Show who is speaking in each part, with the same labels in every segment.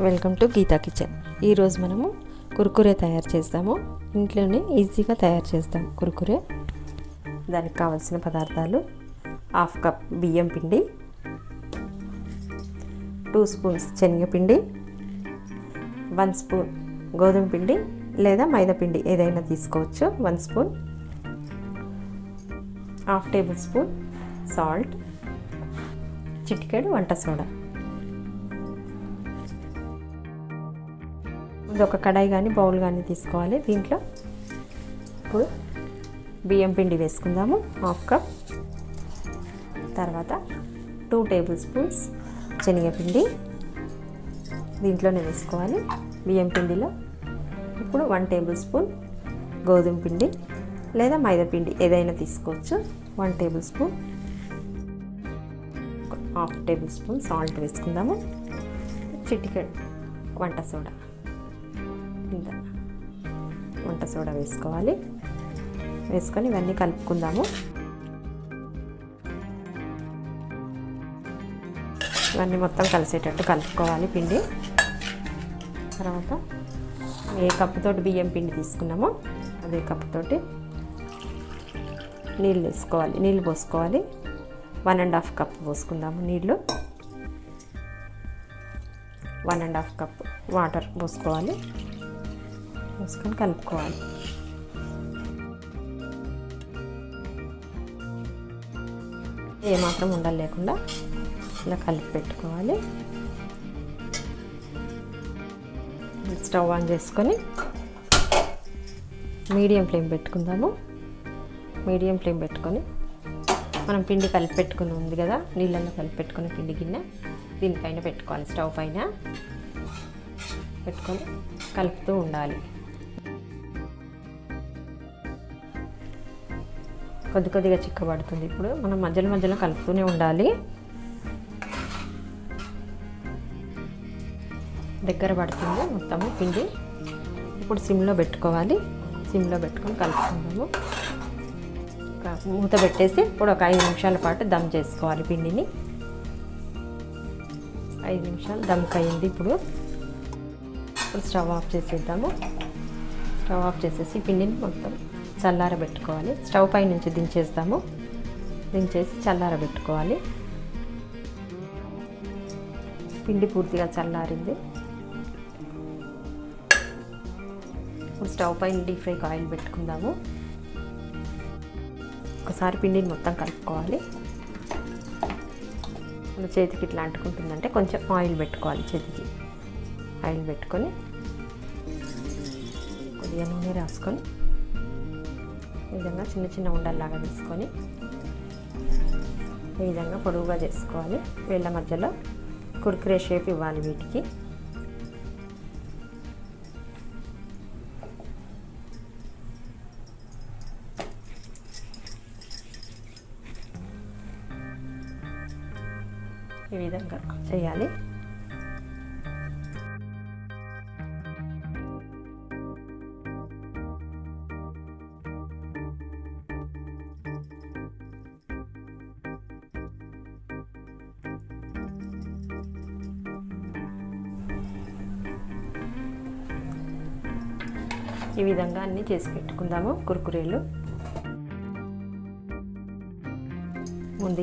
Speaker 1: Welcome to Gita kitchen. ఈరోజు మనము కుర్కురే తయారు చేస్తాము. ఇంట్లోనే ఈజీగా తయారు చేస్తాం కుర్కురే. దానికి కావాల్సిన పదార్థాలు: హాఫ్ కప్ బియ్యం పిండి, 2 స్పూన్స్ శనగపిండి, 1 స్పూన్ గోధుమ పిండి లేదా మైదా పిండి ఏదైనా తీసుకోవచ్చు, 1 spoon, half table spoon salt, చిటికెడు వంట సోడా. ఇది ఒక కడాయి కానీ బౌల్ కానీ తీసుకోవాలి. దీంట్లో ఇప్పుడు బియ్యం పిండి వేసుకుందాము, హాఫ్ కప్. తర్వాత 2 టేబుల్ స్పూన్స్ శనగపిండి దీంట్లోనే వేసుకోవాలి బియ్యం పిండిలో. ఇప్పుడు 1 టేబుల్ స్పూన్ గోధుమ పిండి లేదా మైదా పిండి ఏదైనా తీసుకోవచ్చు, 1 table spoon, half table spoon salt వేసుకుందాము, చిటికెడు వంట సోడా. ఇంత వంట సోడా వేసుకోవాలి. వేసుకొని ఇవన్నీ కలుపుకుందాము. ఇవన్నీ మొత్తం కలిసేటట్టు కలుపుకోవాలి పిండి. తర్వాత ఏ కప్పుతోటి బియ్యం పిండి తీసుకున్నామో అదే కప్పుతోటి నీళ్ళు వేసుకోవాలి, నీళ్ళు పోసుకోవాలి. 1.5 కప్ పోసుకుందాము నీళ్ళు. 1.5 కప్ వాటర్ పోసుకోవాలి. పోసుకొని కలుపుకోవాలి. ఏమాత్రం ఉండలు లేకుండా ఇలా కలిపి పెట్టుకోవాలి. స్టవ్ ఆన్ చేసుకొని మీడియం ఫ్లేమ్ పెట్టుకుందాము. మీడియం ఫ్లేమ్ పెట్టుకొని మనం పిండి కలిపి పెట్టుకుని ఉంది కదా, నీళ్ళల్లో కలిపి పెట్టుకుని పిండి గిన్నె దీనిపైన పెట్టుకోవాలి. స్టవ్ పైన పెట్టుకొని కలుపుతూ ఉండాలి. కొద్ది కొద్దిగా చిక్కబడుతుంది. ఇప్పుడు మనం మధ్యలో మధ్యలో కలుపుతూనే ఉండాలి. దగ్గర పడుతుంది మొత్తము పిండి. ఇప్పుడు సిమ్లో పెట్టుకోవాలి. సిమ్లో పెట్టుకొని కలుపుకుందాము. మూత పెట్టేసి ఇప్పుడు ఒక 5 నిమిషాల పాటు దమ్ చేసుకోవాలి పిండిని. 5 నిమిషాలు దమ్కి అయింది. ఇప్పుడు స్టవ్ ఆఫ్ చేసేద్దాము. స్టవ్ ఆఫ్ చేసేసి పిండిని మొత్తం చల్లారబెట్టుకోవాలి. స్టవ్ పై నుంచి దించేస్తాము. దించేసి చల్లారబెట్టుకోవాలి. పిండి పూర్తిగా చల్లారింది. ఇప్పుడు స్టవ్ పైన డీప్ ఫ్రైకి ఆయిల్ పెట్టుకుందాము. ఒకసారి పిండిని మొత్తం కలుపుకోవాలి. మన చేతికి ఇట్లా అంటుకుంటుందంటే కొంచెం ఆయిల్ పెట్టుకోవాలి. చేతికి ఆయిల్ పెట్టుకొని కొద్దిగా నూనె రాసుకొని ఈ విధంగా చిన్న చిన్న ఉండల్లాగా తీసుకొని ఈ విధంగా పొడవుగా చేసుకోవాలి. వేళ్ళ మధ్యలో కుర్కురే షేప్ ఇవ్వాలి వీటికి. ఈ విధంగా చేయాలి. ఈ విధంగా అన్నీ చేసి పెట్టుకుందాము కుర్కురేలు. ముందు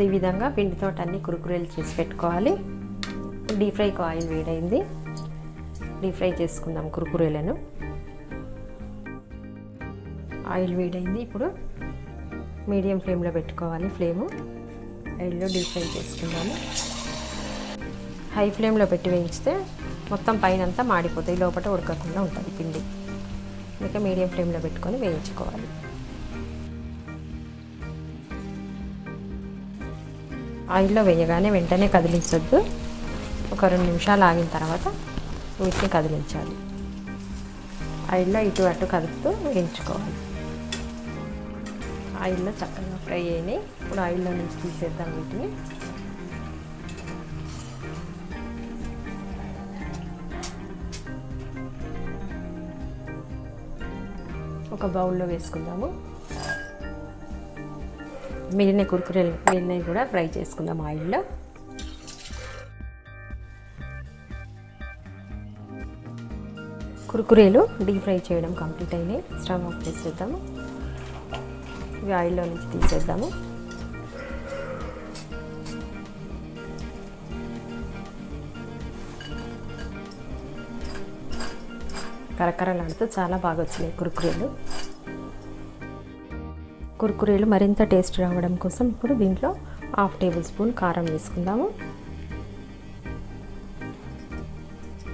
Speaker 1: ఈ విధంగా పిండితో అన్ని కుర్కురేలు చేసి పెట్టుకోవాలి. డీప్ ఫ్రైకి ఆయిల్ వేడైంది. డీప్ ఫ్రై చేసుకుందాం కుర్కురేలను. ఆయిల్ వేడైంది. ఇప్పుడు మీడియం ఫ్లేమ్లో పెట్టుకోవాలి. ఫ్లేము ఆయిల్లో డీప్ ఫ్రై చేసుకుందాము. హై ఫ్లేమ్లో పెట్టి వేయించితే మొత్తం పైన అంతా మాడిపోతాయి, లోపల ఉడకకుండా ఉంటుంది పిండి. అందుకే మీడియం ఫ్లేమ్లో పెట్టుకొని వేయించుకోవాలి. ఆయిల్లో వేయగానే వెంటనే కదిలించొద్దు. ఒక 2 నిమిషాలు ఆగిన తర్వాత వీటిని కదిలించాలి. ఆయిల్లో ఇటు అటు కదుపుతూ వేయించుకోవాలి. ఆయిల్లో చక్కగా ఫ్రై అయినాయి. ఇప్పుడు ఆయిల్లో నుంచి తీసేద్దాం వీటిని. ఒక బౌల్లో వేసుకుందాము. మిగిలిన కుర్కురేలు కూడా ఫ్రై చేసుకుందాం ఆయిల్లో. కుర్కురేలు డీప్ ఫ్రై చేయడం కంప్లీట్ అయినాయి. స్టవ్ ఆఫ్ చేసేద్దాము. ఇవి ఆయిల్లో నుంచి తీసేద్దాము. కరకరలాడుతూ చాలా బాగా వచ్చినాయి కుర్కురేలు. కుర్కురేలు మరింత టేస్ట్ రావడం కోసం ఇప్పుడు దీంట్లో 1/2 టేబుల్ స్పూన్ కారం వేసుకుందాము.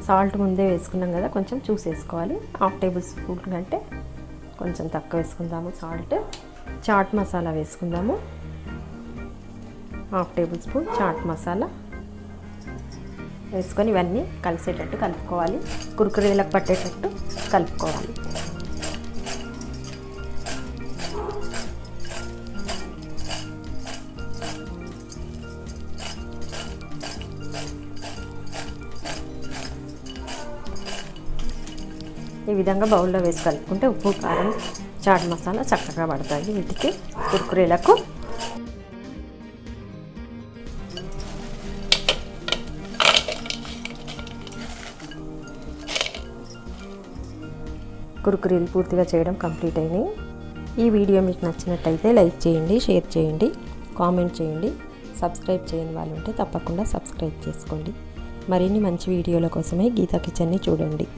Speaker 1: సాల్ట్ ముందే వేసుకున్నాం కదా, కొంచెం చూసేసుకోవాలి. 1/2 టేబుల్ స్పూన్ కంటే కొంచెం తక్కువ వేసుకుందాము సాల్ట్. చాట్ మసాలా వేసుకుందాము. 1/2 టేబుల్ స్పూన్ చాట్ మసాలా వేసుకొని ఇవన్నీ కలిసేటట్టు కలుపుకోవాలి. కుర్కురేలకు పట్టేటట్టు కలుపుకోవాలి. ఈ విధంగా బౌల్లో వేసి కలుపుకుంటే ఉప్పు, కారం, చాట్ మసాలా చక్కగా పడతాయి వీటికి కుర్కురేలకు. కుర్కురేలు పూర్తిగా చేయడం కంప్లీట్ అయినాయి. ఈ వీడియో మీకు నచ్చినట్టయితే లైక్ చేయండి, షేర్ చేయండి, కామెంట్ చేయండి. సబ్స్క్రైబ్ చేయని వాళ్ళు ఉంటే తప్పకుండా సబ్స్క్రైబ్ చేసుకోండి. మరిన్ని మంచి వీడియోల కోసమే గీతా కిచెన్ని చూడండి.